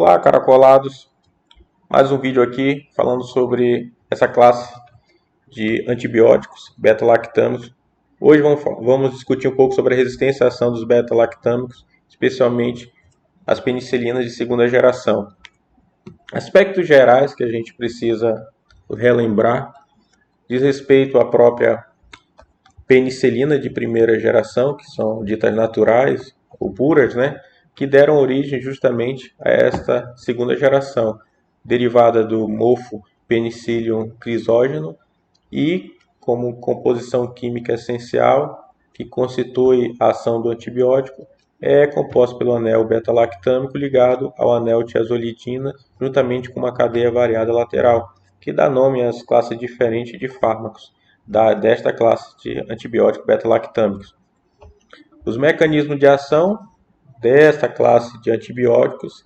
Olá, caracolados! Mais um vídeo aqui falando sobre essa classe de antibióticos beta-lactâmicos. Hoje vamos discutir um pouco sobre a resistência à ação dos beta-lactâmicos, especialmente as penicilinas de segunda geração. Aspectos gerais que a gente precisa relembrar diz respeito à própria penicilina de primeira geração, que são ditas naturais ou puras, né? Que deram origem justamente a esta segunda geração, derivada do mofo Penicillium crisógeno e como composição química essencial que constitui a ação do antibiótico, é composta pelo anel beta-lactâmico ligado ao anel tiazolidina, juntamente com uma cadeia variada lateral, que dá nome às classes diferentes de fármacos desta classe de antibióticos beta-lactâmicos. Os mecanismos de ação desta classe de antibióticos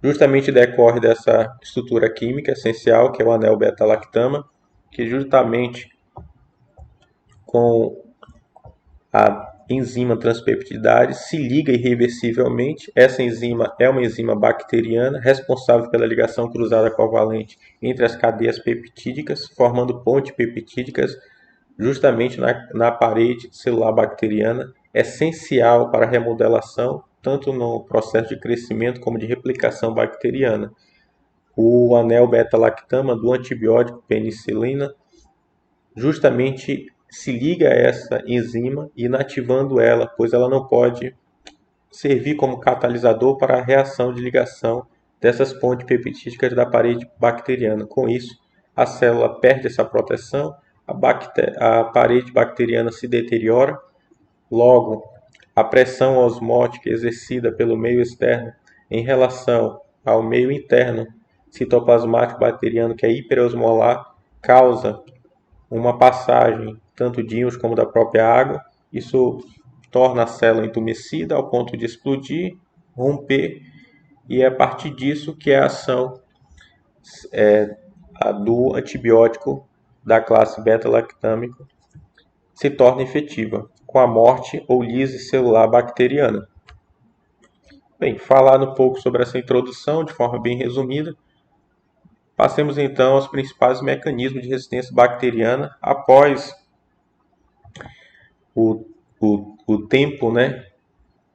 justamente decorre dessa estrutura química essencial, que é o anel beta-lactama, que juntamente com a enzima transpeptidase se liga irreversivelmente. Essa enzima é uma enzima bacteriana responsável pela ligação cruzada covalente entre as cadeias peptídicas, formando pontes peptídicas justamente na parede celular bacteriana, essencial para a remodelação, tanto no processo de crescimento como de replicação bacteriana. O anel beta-lactama do antibiótico penicilina justamente se liga a essa enzima, inativando ela, pois ela não pode servir como catalisador para a reação de ligação dessas pontes peptídicas da parede bacteriana. Com isso, a célula perde essa proteção, a parede bacteriana se deteriora, logo, a pressão osmótica exercida pelo meio externo em relação ao meio interno citoplasmático bacteriano, que é hiperosmolar, causa uma passagem tanto de íons como da própria água. Isso torna a célula entumecida ao ponto de explodir, romper, e é a partir disso que a ação do antibiótico da classe beta-lactâmico se torna efetiva, com a morte ou lise celular bacteriana. Bem, falado um pouco sobre essa introdução de forma bem resumida, passemos então aos principais mecanismos de resistência bacteriana após o tempo,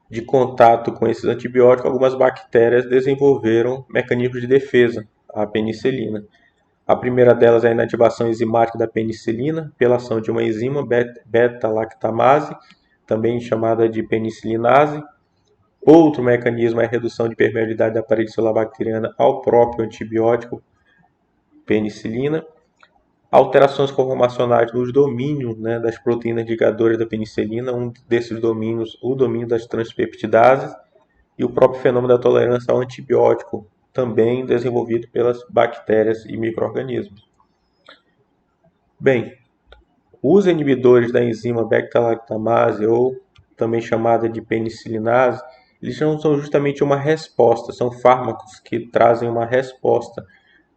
de contato com esses antibióticos. Algumas bactérias desenvolveram mecanismos de defesa à penicilina. A primeira delas é a inativação enzimática da penicilina pela ação de uma enzima beta-lactamase, também chamada de penicilinase. Outro mecanismo é a redução de permeabilidade da parede celular bacteriana ao próprio antibiótico penicilina. Alterações conformacionais nos domínios das proteínas ligadoras da penicilina, um desses domínios, o domínio das transpeptidases, e o próprio fenômeno da tolerância ao antibiótico, também desenvolvido pelas bactérias e micro-organismos. Bem, os inibidores da enzima beta-lactamase, ou também chamada de penicilinase, eles não são justamente uma resposta, são fármacos que trazem uma resposta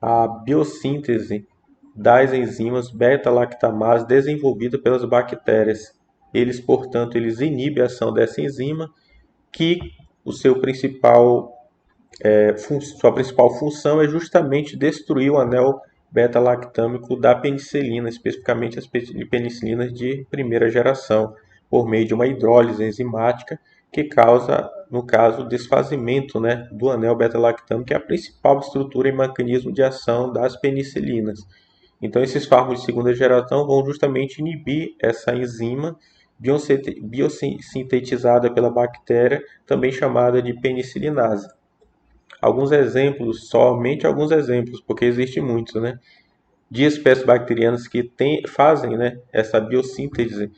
à biossíntese das enzimas beta-lactamase desenvolvida pelas bactérias. Portanto, eles inibem a ação dessa enzima, que sua principal função é justamente destruir o anel beta-lactâmico da penicilina, especificamente as penicilinas de primeira geração, por meio de uma hidrólise enzimática que causa, no caso, o desfazimento do anel beta-lactâmico, que é a principal estrutura e mecanismo de ação das penicilinas. Então, esses fármacos de segunda geração vão justamente inibir essa enzima biosintetizada pela bactéria, também chamada de penicilinase. Alguns exemplos, somente alguns exemplos, porque existem muitos, de espécies bacterianas que fazem essa biossíntese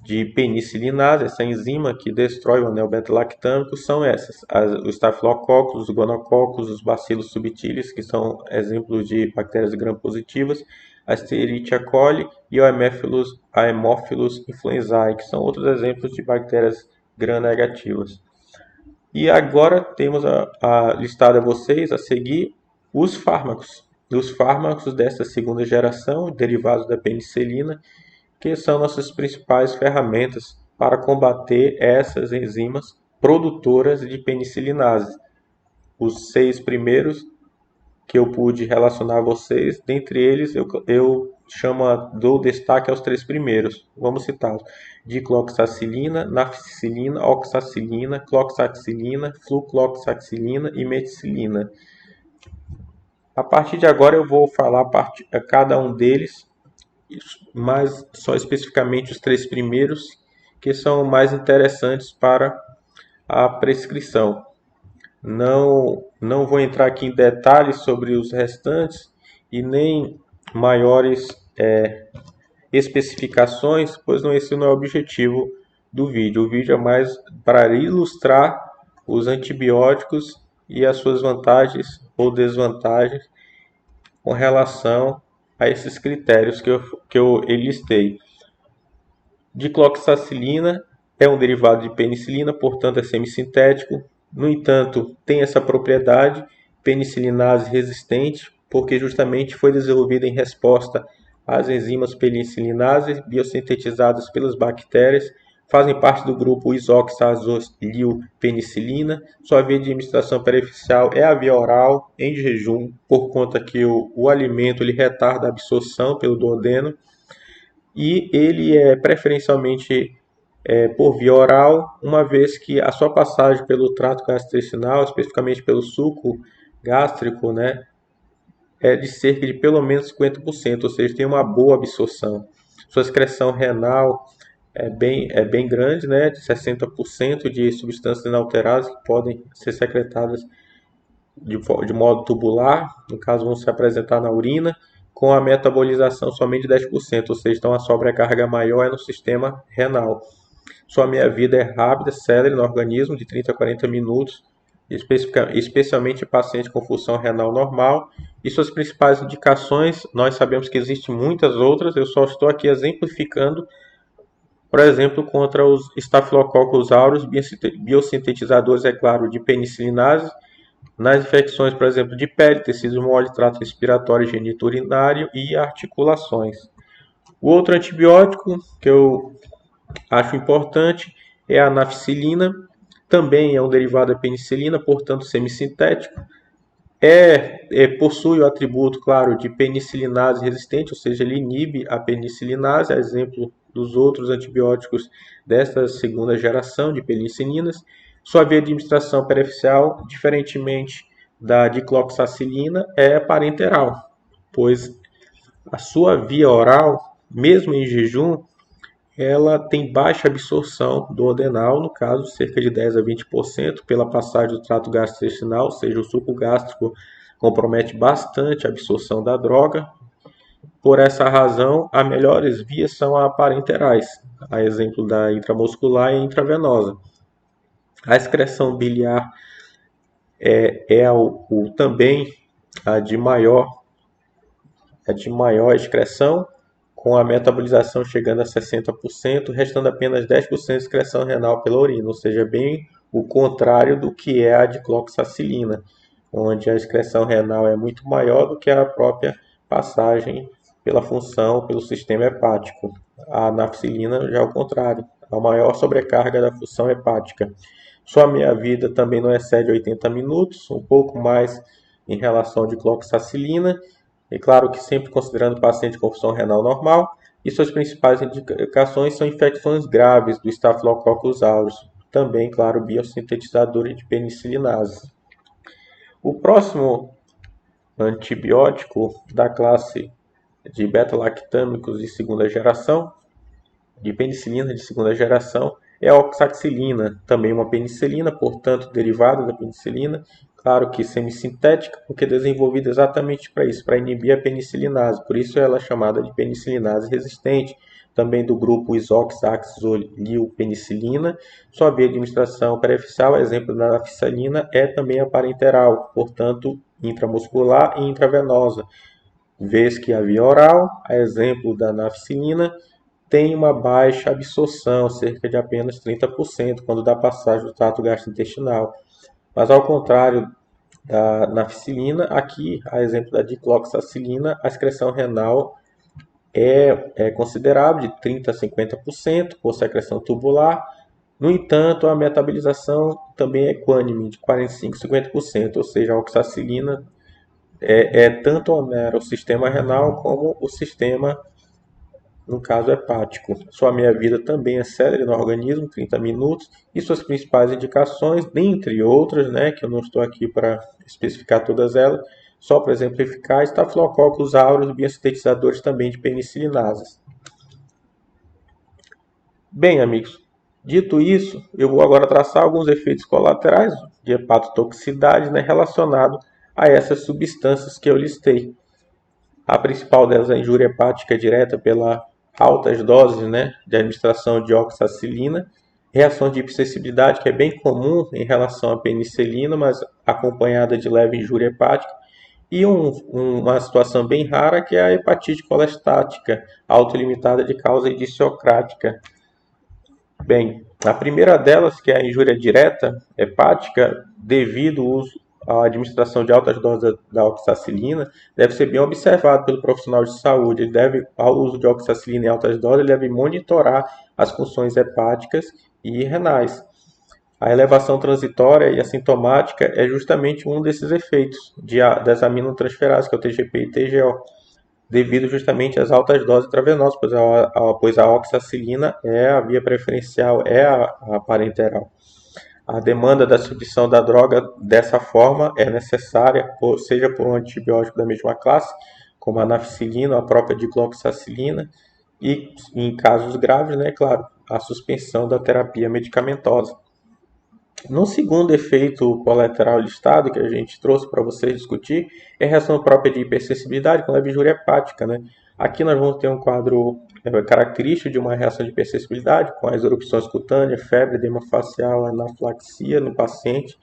de penicilinase, essa enzima que destrói o anel beta-lactâmico, são essas: os Staphylococcus, os Gonococcus, os Bacillus subtilis, que são exemplos de bactérias gram-positivas, a Escherichia coli e o Haemophilus influenzae, que são outros exemplos de bactérias gram-negativas. E agora temos listado a vocês a seguir os fármacos. Os fármacos desta segunda geração, derivados da penicilina, que são nossas principais ferramentas para combater essas enzimas produtoras de penicilinase. os 6 primeiros que eu pude relacionar a vocês. Dentre eles, eu dou destaque aos 3 primeiros. Vamos citá-los: dicloxacilina, nafcilina, oxacilina, cloxacilina, flucloxacilina e meticilina. A partir de agora eu vou falar a cada um deles, mas só especificamente os 3 primeiros, que são mais interessantes para a prescrição. Não vou entrar aqui em detalhes sobre os restantes e nem maiores especificações, pois esse não é o objetivo do vídeo. O vídeo é mais para ilustrar os antibióticos e as suas vantagens ou desvantagens com relação a esses critérios que eu listei. Dicloxacilina é um derivado de penicilina, portanto é semissintético. No entanto, tem essa propriedade penicilinase resistente, porque justamente foi desenvolvida em resposta às enzimas penicilinases biossintetizadas pelas bactérias, fazem parte do grupo isoxazolilpenicilina. Sua via de administração perficial é a via oral, em jejum, por conta que o alimento ele retarda a absorção pelo duodeno, e ele é preferencialmente por via oral, uma vez que a sua passagem pelo trato gastrointestinal, especificamente pelo suco gástrico, né, é de cerca de pelo menos 50%, ou seja, tem uma boa absorção. Sua excreção renal é bem grande, né, de 60% de substâncias inalteradas que podem ser secretadas de modo tubular, no caso vão se apresentar na urina, com a metabolização somente de 10%, ou seja, então a sobrecarga maior é no sistema renal. Sua meia-vida é rápida, célere no organismo, de 30 a 40 minutos, especialmente em paciente com função renal normal. E suas principais indicações, nós sabemos que existem muitas outras, eu só estou aqui exemplificando, por exemplo, contra os Staphylococcus aureus, biosintetizadores, é claro, de penicilinase, nas infecções, por exemplo, de pele, tecido mole, trato respiratório, geniturinário e articulações. O outro antibiótico que eu acho importante é a nafcilina, também é um derivado da penicilina, portanto semissintético. Possui o atributo, claro, de penicilinase resistente, ou seja, ele inibe a penicilinase, a exemplo dos outros antibióticos desta segunda geração de penicilinas. Sua via de administração pericial, diferentemente da dicloxacilina, é parenteral, pois a sua via oral, mesmo em jejum, ela tem baixa absorção do duodenal, no caso, cerca de 10 a 20% pela passagem do trato gastrointestinal, ou seja, o suco gástrico compromete bastante a absorção da droga. Por essa razão, as melhores vias são as parenterais, a exemplo da intramuscular e intravenosa. A excreção biliar também a de maior excreção, com a metabolização chegando a 60%, restando apenas 10% de excreção renal pela urina, ou seja, bem o contrário do que é a dicloxacilina, onde a excreção renal é muito maior do que a própria passagem pela função, pelo sistema hepático. A nafcilina já é o contrário, a maior sobrecarga da função hepática. Sua meia-vida também não excede 80 minutos, um pouco mais em relação à dicloxacilina, e claro que sempre considerando o paciente com função renal normal, e suas principais indicações são infecções graves do Staphylococcus aureus, também, claro, biosintetizador de penicilinase. O próximo antibiótico da classe de beta-lactâmicos de segunda geração, de penicilina de segunda geração, é a oxacilina, também uma penicilina, portanto derivada da penicilina, claro que semissintética, porque desenvolvida exatamente para isso, para inibir a penicilinase, por isso ela é chamada de penicilinase resistente, também do grupo isoxazolilpenicilina. Sua via de administração perficial, exemplo da nafcilina, é também a parenteral, portanto intramuscular e intravenosa, vez que a via oral, a exemplo da nafcilina, tem uma baixa absorção, cerca de apenas 30%, quando dá passagem do trato gastrointestinal. Mas ao contrário da nafcilina, aqui, a exemplo da dicloxacilina, a excreção renal é considerável, de 30% a 50% por secreção tubular, No entanto, a metabolização também é equânime, de 45% a 50%, ou seja, a oxacilina é tanto onera o sistema renal como o sistema, no caso, hepático. Sua meia-vida também é célere no organismo, 30 minutos, e suas principais indicações, dentre outras, né, que eu não estou aqui para especificar todas elas, só para exemplificar, estafilococcus aureus, biosintetizadores também de penicilinasas. Bem, amigos, dito isso, eu vou agora traçar alguns efeitos colaterais de hepatotoxicidade, né, relacionados a essas substâncias que eu listei. A principal delas é a injúria hepática direta pela altas doses, né, de administração de oxacilina, reação de hipersensibilidade, que é bem comum em relação à penicilina, mas acompanhada de leve injúria hepática, e uma situação bem rara que é a hepatite colestática autolimitada de causa idiosincrática. Bem, a primeira delas, que é a injúria direta hepática, devido ao uso à administração de altas doses da oxacilina, deve ser bem observado pelo profissional de saúde. Ele deve, ao uso de oxacilina em altas doses, ele deve monitorar as funções hepáticas e renais. A elevação transitória e assintomática é justamente um desses efeitos das aminotransferases, que é o TGP e TGO, devido justamente às altas doses intravenosas, pois a oxacilina é a via preferencial, é a parenteral. A demanda da substituição da droga dessa forma é necessária, seja por um antibiótico da mesma classe, como a anaficilina ou a própria dicloxacilina, e em casos graves, né, claro, a suspensão da terapia medicamentosa. No segundo efeito colateral listado que a gente trouxe para vocês discutir é a reação própria de hipersensibilidade com leve injúria hepática, né? Aqui nós vamos ter um quadro característico de uma reação de hipersensibilidade com as erupções cutâneas, febre, edema facial, anafilaxia no paciente,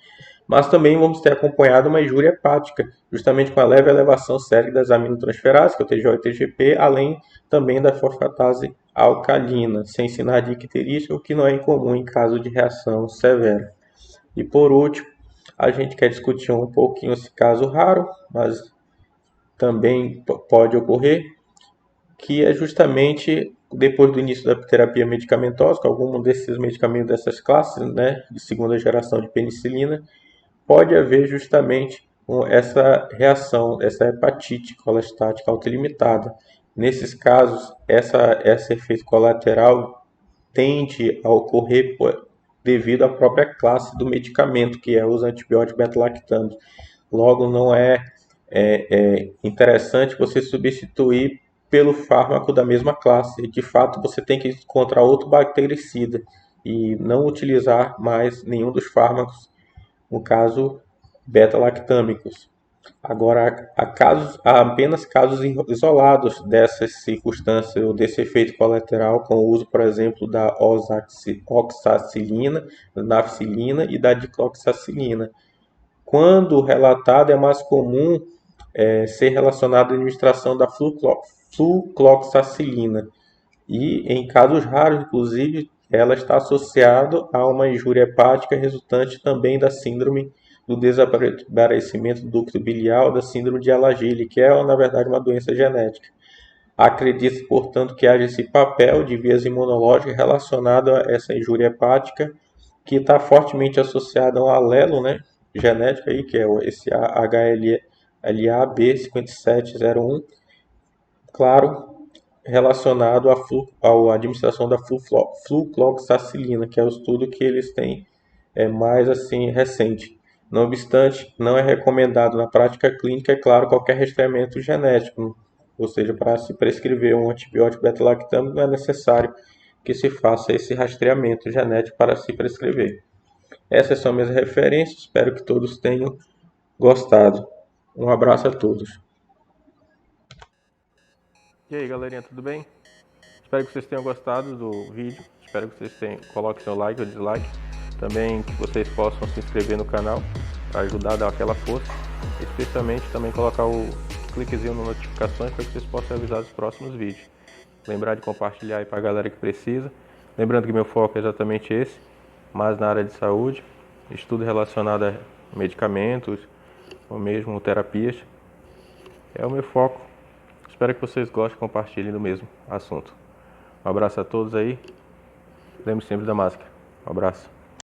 mas também vamos ter acompanhado uma injúria hepática, justamente com a leve elevação sérica das aminotransferases, que é o TGO e TGP, além também da fosfatase alcalina, sem sinais de icterícia, o que não é incomum em caso de reação severa. E por último, a gente quer discutir um pouquinho esse caso raro, mas também pode ocorrer, que é justamente depois do início da terapia medicamentosa, com algum desses medicamentos dessas classes, né, de segunda geração de penicilina, pode haver justamente essa reação, essa hepatite colestática autolimitada. Nesses casos, esse efeito colateral tende a ocorrer devido à própria classe do medicamento, que é os antibióticos beta-lactanos. Logo, não é interessante você substituir pelo fármaco da mesma classe. De fato, você tem que encontrar outro bactericida e não utilizar mais nenhum dos fármacos, no caso, beta-lactâmicos. Agora, há apenas casos isolados dessas circunstâncias ou desse efeito colateral com o uso, por exemplo, da oxacilina, da nafcilina e da dicloxacilina. Quando relatado, é mais comum ser relacionado à administração da flucloxacilina. E, em casos raros, inclusive, ela está associada a uma injúria hepática resultante também da síndrome do desaparecimento do ducto biliar, da síndrome de Alagille, que é, na verdade, uma doença genética. Acredita, portanto, que haja esse papel de vias imunológicas relacionado a essa injúria hepática, que está fortemente associado a um alelo, né, genético, aí, que é esse HLA-B5701, claro, relacionado à administração da flucloxacilina, que é o estudo que eles têm mais assim recente. Não obstante, não é recomendado na prática clínica, é claro, qualquer rastreamento genético, ou seja, para se prescrever um antibiótico beta-lactâmico não é necessário que se faça esse rastreamento genético para se prescrever. Essas são minhas referências, espero que todos tenham gostado. Um abraço a todos. E aí, galerinha, tudo bem? Espero que vocês tenham gostado do vídeo. Espero que vocês coloquem seu like ou dislike. Também que vocês possam se inscrever no canal para ajudar a dar aquela força. Especialmente também colocar o cliquezinho nas notificações para que vocês possam avisar dos próximos vídeos. Lembrar de compartilhar aí para a galera que precisa. Lembrando que meu foco é exatamente esse, mais na área de saúde, estudo relacionado a medicamentos ou mesmo terapias. É o meu foco. Espero que vocês gostem e compartilhem do mesmo assunto. Um abraço a todos aí. Lembre sempre da máscara. Um abraço.